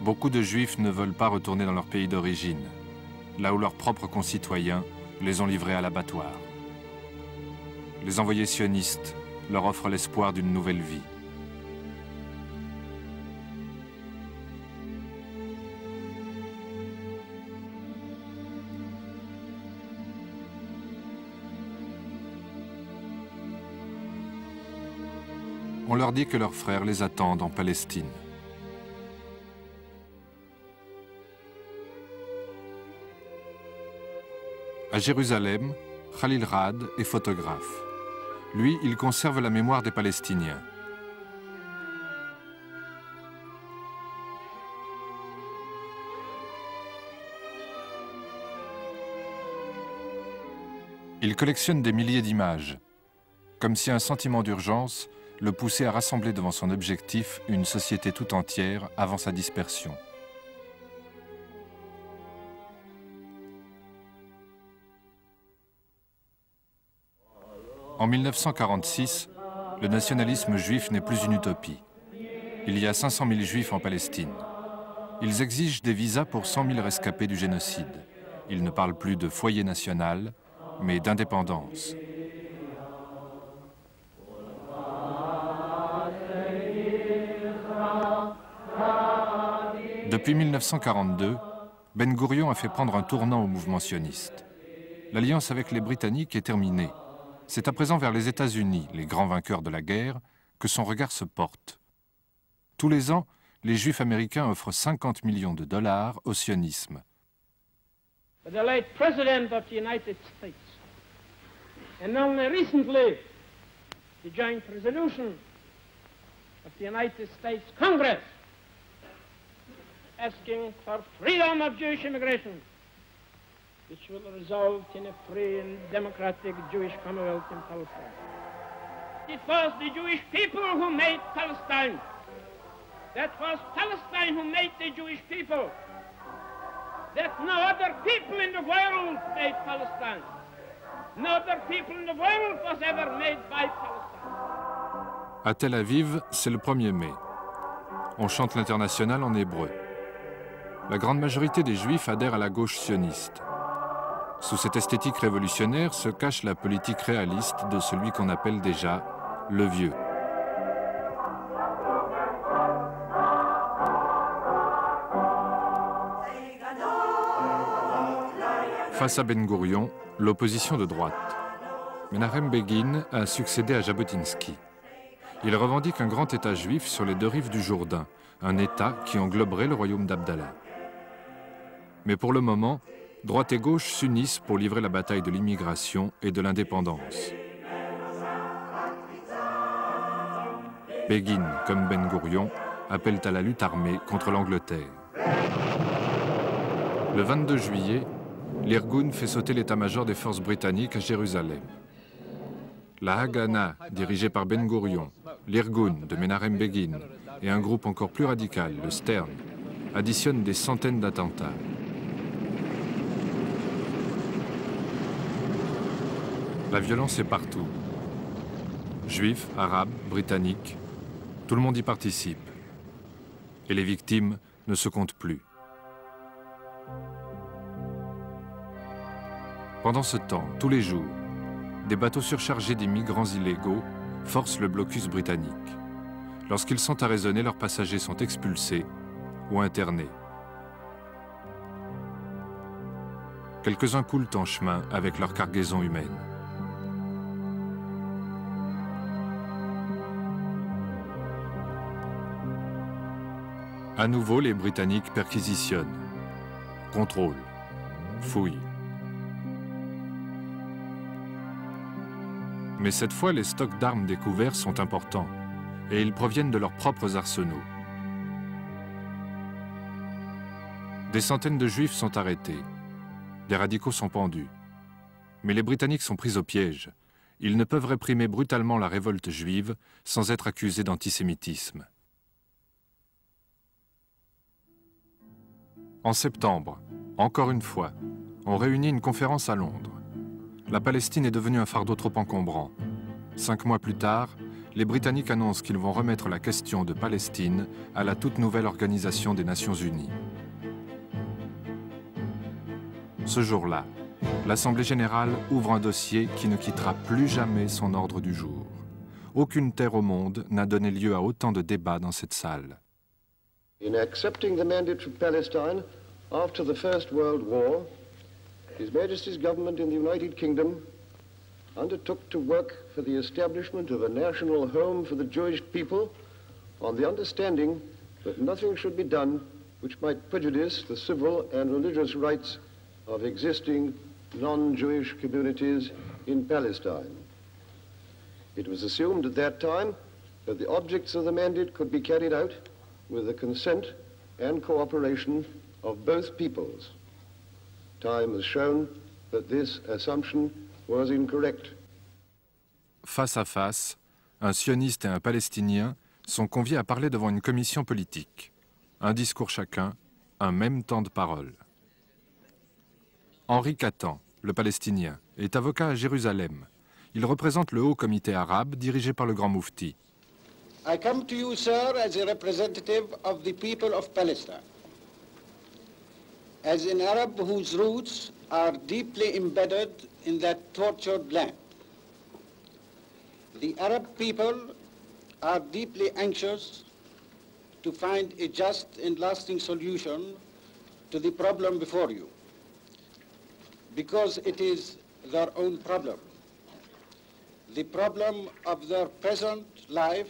Beaucoup de Juifs ne veulent pas retourner dans leur pays d'origine, là où leurs propres concitoyens les ont livrés à l'abattoir. Les envoyés sionistes leur offrent l'espoir d'une nouvelle vie. On leur dit que leurs frères les attendent en Palestine. À Jérusalem, Khalil Rad est photographe. Lui, il conserve la mémoire des Palestiniens. Il collectionne des milliers d'images, comme si un sentiment d'urgence le poussait à rassembler devant son objectif une société tout entière avant sa dispersion. En 1946, le nationalisme juif n'est plus une utopie. Il y a 500 000 juifs en Palestine. Ils exigent des visas pour 100 000 rescapés du génocide. Ils ne parlent plus de foyer national, mais d'indépendance. Depuis 1942, Ben Gourion a fait prendre un tournant au mouvement sioniste. L'alliance avec les Britanniques est terminée. C'est à présent vers les États-Unis, les grands vainqueurs de la guerre, que son regard se porte. Tous les ans, les Juifs américains offrent 50 millions de dollars au sionisme. The late President of the United States, and only recently the joint resolution of the United States Congress asking for freedom of Jewish immigration, which will result in a free and democratic Jewish Commonwealth in Palestine. It was the Jewish people who made Palestine. That was Palestine who made the Jewish people. That no other people in the world made Palestine. No other people in the world was ever made by Palestine. À Tel Aviv, c'est le 1er mai. On chante l'Internationale en hébreu. La grande majorité des Juifs adhèrent à la gauche sioniste. Sous cette esthétique révolutionnaire se cache la politique réaliste de celui qu'on appelle déjà le vieux. Face à Ben Gourion, l'opposition de droite. Menahem Begin a succédé à Jabotinsky. Il revendique un grand État juif sur les deux rives du Jourdain, un État qui engloberait le royaume d'Abdallah. Mais pour le moment, droite et gauche s'unissent pour livrer la bataille de l'immigration et de l'indépendance. Begin, comme Ben Gourion, appellent à la lutte armée contre l'Angleterre. Le 22 juillet, l'Irgun fait sauter l'état-major des forces britanniques à Jérusalem. La Haganah, dirigée par Ben Gourion, l'Irgun de Menahem Begin et un groupe encore plus radical, le Stern, additionnent des centaines d'attentats. La violence est partout. Juifs, Arabes, Britanniques, tout le monde y participe. Et les victimes ne se comptent plus. Pendant ce temps, tous les jours, des bateaux surchargés d'immigrants illégaux forcent le blocus britannique. Lorsqu'ils sont arraisonnés, leurs passagers sont expulsés ou internés. Quelques-uns coulent en chemin avec leur cargaison humaine. À nouveau, les Britanniques perquisitionnent, contrôlent, fouillent. Mais cette fois, les stocks d'armes découverts sont importants et ils proviennent de leurs propres arsenaux. Des centaines de Juifs sont arrêtés. Des radicaux sont pendus. Mais les Britanniques sont pris au piège. Ils ne peuvent réprimer brutalement la révolte juive sans être accusés d'antisémitisme. En septembre, encore une fois, on réunit une conférence à Londres. La Palestine est devenue un fardeau trop encombrant. 5 mois plus tard, les Britanniques annoncent qu'ils vont remettre la question de Palestine à la toute nouvelle Organisation des Nations Unies. Ce jour-là, l'Assemblée générale ouvre un dossier qui ne quittera plus jamais son ordre du jour. Aucune terre au monde n'a donné lieu à autant de débats dans cette salle. In accepting the mandate from Palestine after the First World War, His Majesty's government in the United Kingdom undertook to work for the establishment of a national home for the Jewish people on the understanding that nothing should be done which might prejudice the civil and religious rights of existing non-Jewish communities in Palestine. It was assumed at that time that the objects of the mandate could be carried out with the consent and cooperation of both peoples. Time has shown that this assumption was incorrect. Face à face, un sioniste et un palestinien sont conviés à parler devant une commission politique. Un discours chacun, un même temps de parole. Henri Catan, le palestinien, est avocat à Jérusalem. Il représente le Haut Comité arabe dirigé par le Grand Moufti. I come to you, sir, as a representative of the people of Palestine, as an Arab whose roots are deeply embedded in that tortured land. The Arab people are deeply anxious to find a just and lasting solution to the problem before you, because it is their own problem, the problem of their present life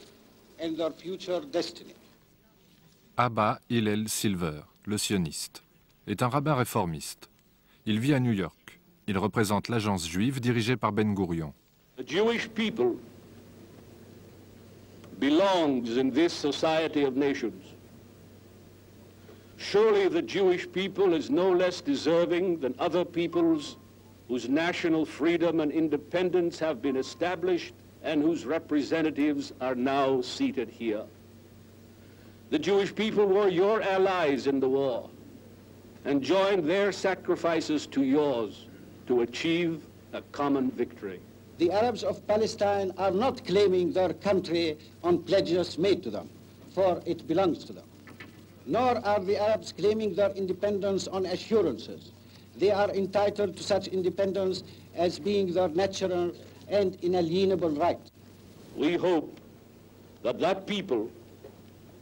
and their future destiny. Abba Hillel Silver, le sioniste, est un rabbin réformiste. Il vit à New York. Il représente l'agence juive dirigée par Ben Gurion. The Jewish people belongs in this society of nations. Surely the Jewish people is no less deserving than other peoples whose national freedom and independence have been established and whose representatives are now seated here. The Jewish people were your allies in the war and joined their sacrifices to yours to achieve a common victory. The Arabs of Palestine are not claiming their country on pledges made to them, for it belongs to them. Nor are the Arabs claiming their independence on assurances. They are entitled to such independence as being their natural and inalienable right. We hope that that people,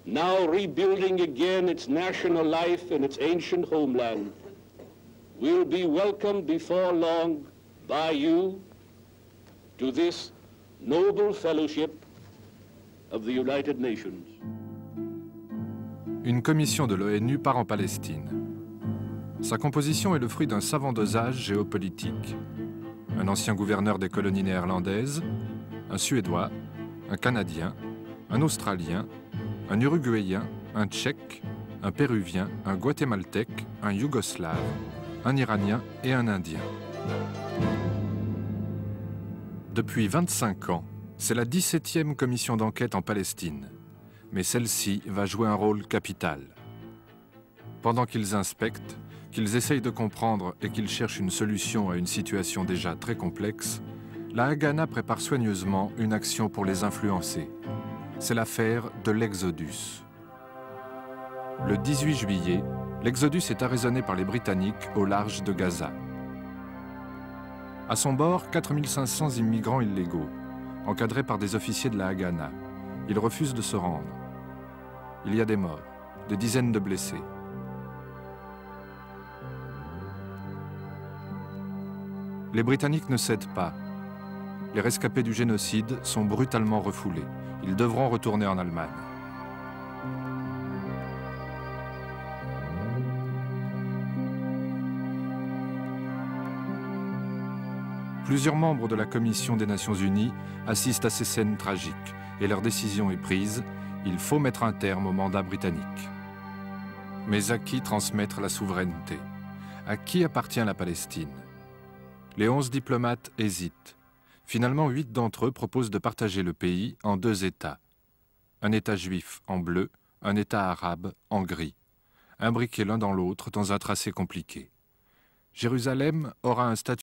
now rebuilding again its national life in its ancient homeland, will be welcomed before long by you to this noble fellowship of the United Nations. Une commission de l'ONU part en Palestine. Sa composition est le fruit d'un savant dosage géopolitique. Un ancien gouverneur des colonies néerlandaises, un Suédois, un Canadien, un Australien, un Uruguayen, un Tchèque, un Péruvien, un Guatémaltèque, un Yougoslave, un Iranien et un Indien. Depuis 25 ans, c'est la 17e commission d'enquête en Palestine. Mais celle-ci va jouer un rôle capital. Pendant qu'ils inspectent, qu'ils essayent de comprendre et qu'ils cherchent une solution à une situation déjà très complexe, la Haganah prépare soigneusement une action pour les influencer. C'est l'affaire de l'Exodus. Le 18 juillet, l'Exodus est arraisonné par les Britanniques au large de Gaza. À son bord, 4500 immigrants illégaux, encadrés par des officiers de la Haganah. Ils refusent de se rendre. Il y a des morts, des dizaines de blessés. Les Britanniques ne cèdent pas. Les rescapés du génocide sont brutalement refoulés. Ils devront retourner en Allemagne. Plusieurs membres de la Commission des Nations Unies assistent à ces scènes tragiques et leur décision est prise, il faut mettre un terme au mandat britannique. Mais à qui transmettre la souveraineté? À qui appartient la Palestine? Les 11 diplomates hésitent. Finalement, 8 d'entre eux proposent de partager le pays en 2 États. Un État juif en bleu, un État arabe en gris, imbriqués l'un dans l'autre dans un tracé compliqué. Jérusalem aura un statut